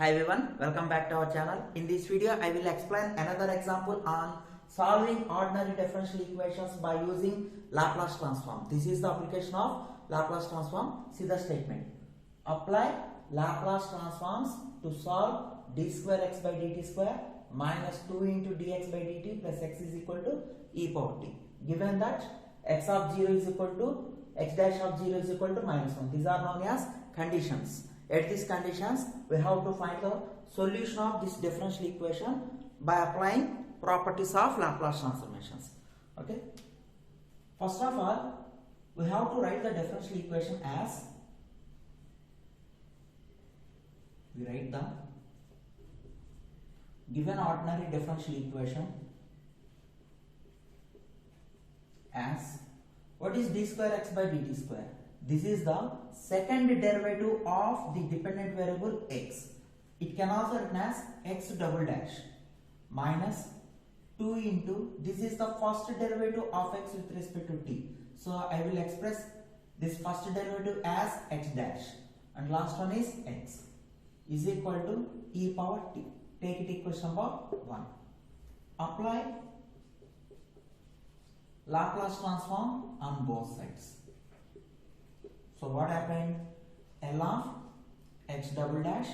Hi everyone, welcome back to our channel. In this video, I will explain another example on solving ordinary differential equations by using Laplace transform. This is the application of Laplace transform. See the statement. Apply Laplace transforms to solve d square x by dt square minus 2 into dx by dt plus x is equal to e power t. Given that x of 0 is equal to x dash of 0 is equal to minus 1. These are known as conditions. At these conditions, we have to find the solution of this differential equation by applying properties of Laplace transformations. Okay. First of all, we have to write the differential equation as we write the given ordinary differential equation as what is d square x by dt square. This is the second derivative of the dependent variable x. It can also written as x double dash minus 2 into, this is the first derivative of x with respect to t. So I will express this first derivative as x dash and last one is x is equal to e power t. Take it equation number 1. Apply Laplace transform on both sides. So what happened? L of x double dash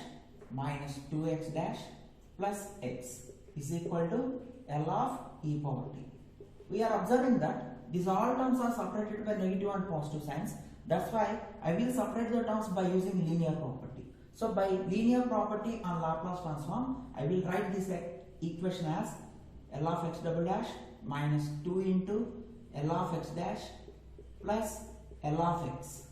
minus 2x dash plus x is equal to L of e power t. We are observing that these all terms are separated by negative and positive signs. That's why I will separate the terms by using linear property. So by linear property on Laplace transform, I will write this equation as L of x double dash minus 2 into L of x dash plus L of x.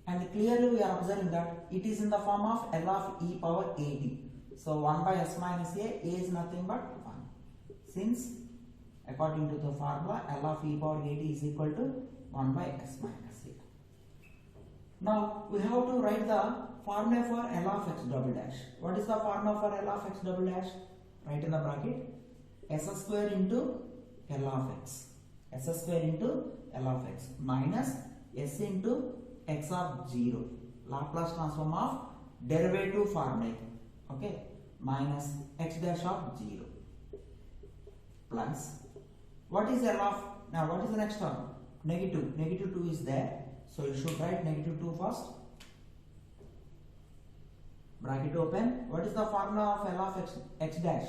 And clearly we are observing that it is in the form of L of e power ad. So 1 by s minus a is nothing but 1. Since according to the formula L of e power ad is equal to 1 by s minus a. Now we have to write the formula for L of x double dash. What is the formula for L of x double dash? Write in the bracket s square into L of x. S square into L of x minus s into x of 0. Laplace transform of derivative formula. Okay. Minus x dash of 0. Plus. What is L of? Now what is the next term? Negative. Negative 2 is there. So you should write negative 2 first. Bracket open. What is the formula of L of x dash?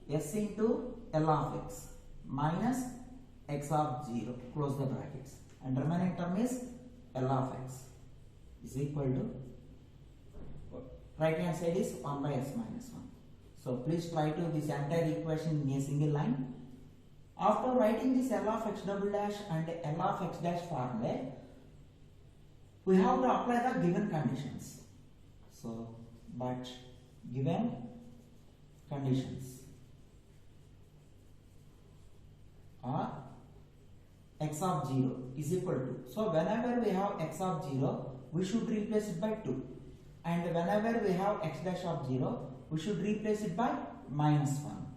S into L of x minus x of 0. Close the brackets. And remaining term is L of x is equal to, right hand side is 1 by s minus 1. So please try to this entire equation in a single line. After writing this L of x double dash and L of x dash formula, we have to apply the given conditions. So, but given conditions are x of 0 is equal to, so whenever we have x of 0, we should replace it by 2, and whenever we have x dash of 0, we should replace it by minus 1.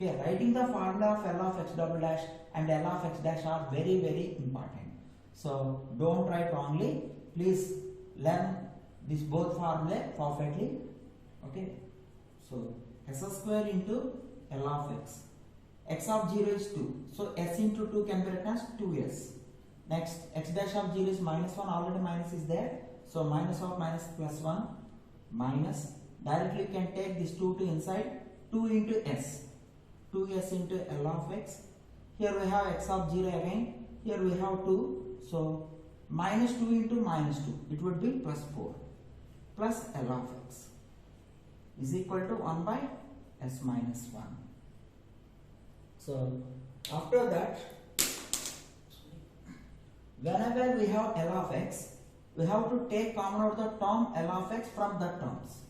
Okay, writing the formula of L of x double dash and L of x dash are very, very important. So don't write wrongly. Please learn this both formula perfectly. Okay, so s square into L of x. X of 0 is 2. So s into 2 can be written as 2s. Next, x dash of 0 is minus 1. Already minus is there. So minus of minus plus 1 minus. Directly you can take this 2 to inside. 2 into s. 2s into L of x. Here we have x of 0 again. Here we have 2. So minus 2 into minus 2. It would be plus 4. Plus L of x is equal to 1 by s minus 1. So after that, whenever we have L of x, we have to take common out the term L of x from the terms.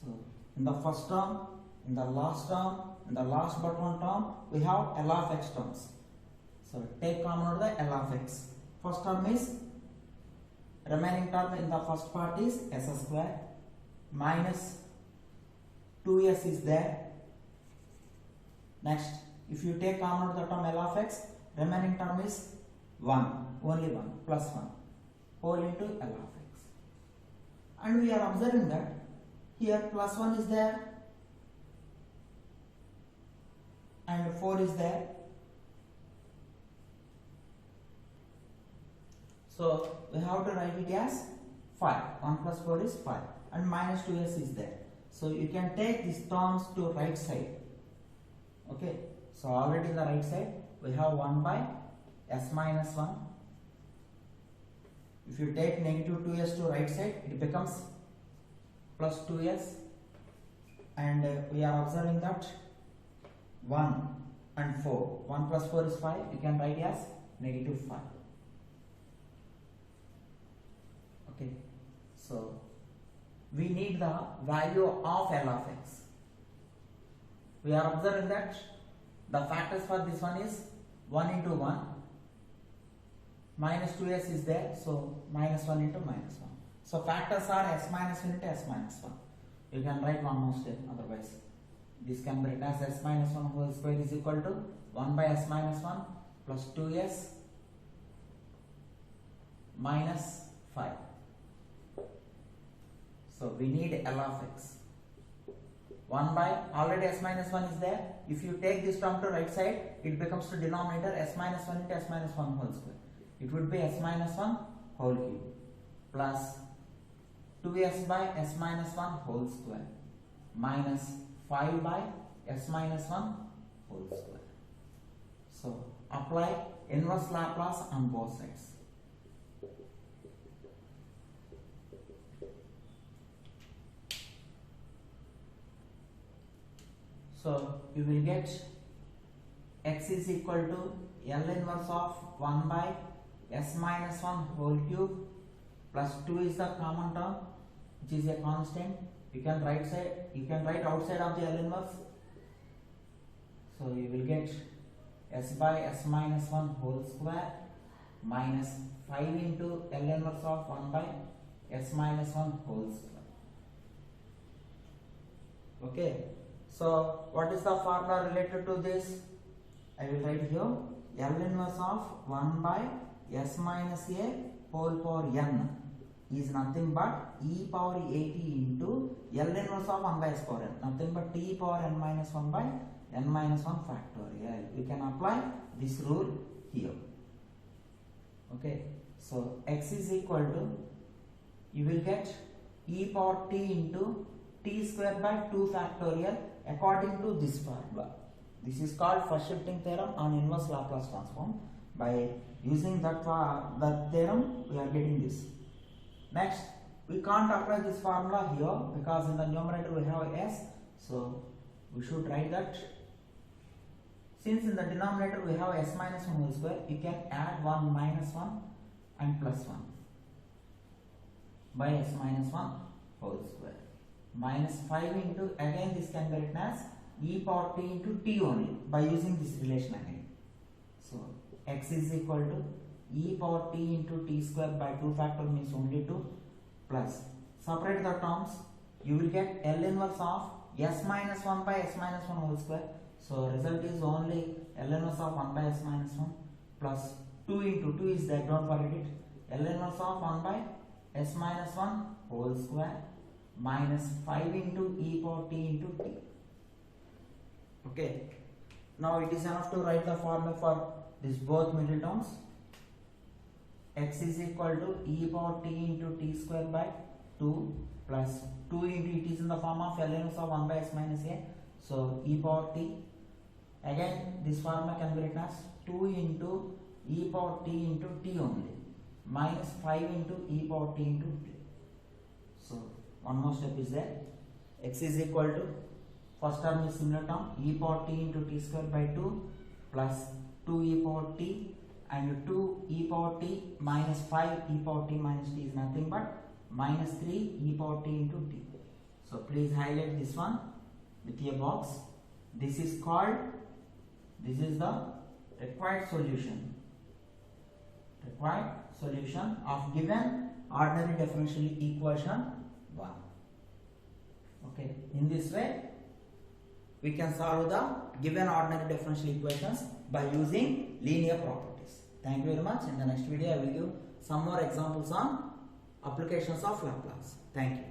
So in the first term, in the last term, in the last but one term, we have L of x terms. So take common out the L of x. First term is, remaining term in the first part is s square minus 2s is there. Next, if you take common out the term L of x, remaining term is 1, only 1, plus 1, whole into L of x. And we are observing that Here plus 1 is there and 4 is there. So we have to write it as 5. 1 plus 4 is 5 and minus 2s is there. So you can take these terms to right side. Okay. So already in the right side we have 1 by s minus 1. If you take negative 2s to right side, it becomes plus 2s, and we are observing that 1 and 4. 1 plus 4 is 5. You can write as negative 5. Okay. So we need the value of L of x. We are observing that the factors for this one is 1 into 1. Minus 2s is there, so minus 1 into minus 1. So factors are s minus 1 into s minus 1. You can write one more step, otherwise this can be written as s minus 1 whole square is equal to 1 by s minus 1 plus 2s minus 5. So we need L of x. 1 by, already s minus 1 is there. If you take this term to right side, it becomes to denominator s minus 1 into s minus 1 whole square. It would be s minus 1 whole cube plus 2s by s minus 1 whole square minus 5 by s minus 1 whole square. So apply inverse Laplace on both sides. So you will get x is equal to L inverse of 1 by s minus 1 whole cube plus 2 is the common term, which is a constant. You can write outside of the L inverse. So you will get s by s minus 1 whole square minus 5 into L inverse of 1 by s minus 1 whole square. Okay. So what is the formula related to this? I will write here L inverse of 1 by s minus a whole power n is nothing but e power at into L inverse of 1 by s power n, nothing but t power n minus 1 by n minus 1 factorial. We can apply this rule here. Okay. So x is equal to, you will get e power t into t square by 2 factorial according to this formula. This is called first shifting theorem on inverse Laplace transform. By using that theorem, we are getting this. Next, we can't apply this formula here because in the numerator we have s. So we should write that since in the denominator we have s minus 1 whole square, you can add 1 minus 1 and plus 1 by s minus 1 whole square minus 5 into, again this can be written as e power t into t only by using this relation again. So x is equal to e power t into t square by 2 factorial means only 2 plus, separate the terms, you will get L inverse of s minus 1 by s minus 1 whole square. So result is only L inverse of 1 by s minus 1 plus 2 into 2 is there, don't forget it, L inverse of 1 by s minus 1 whole square minus 5 into e power t into t. Okay. Now it is enough to write the formula for this both middle terms. X is equal to e power t into t square by 2 plus 2 into, it is in the form of L inverse of 1 by s minus a. So e power t, again this formula can be written as 2 into e power t into t only minus 5 into e power t into t. So one more step is there. X is equal to, first term is similar term, e power t into t square by 2 plus 2 e power t and 2 e power t minus 5 e power t minus t is nothing but minus 3 e power t into t. So please highlight this one with a box. This is called, this is the required solution of given ordinary differential equation 1. Okay, in this way we can solve the given ordinary differential equations by using linear properties. Thank you very much. In the next video I will give some more examples on applications of Laplace. Thank you.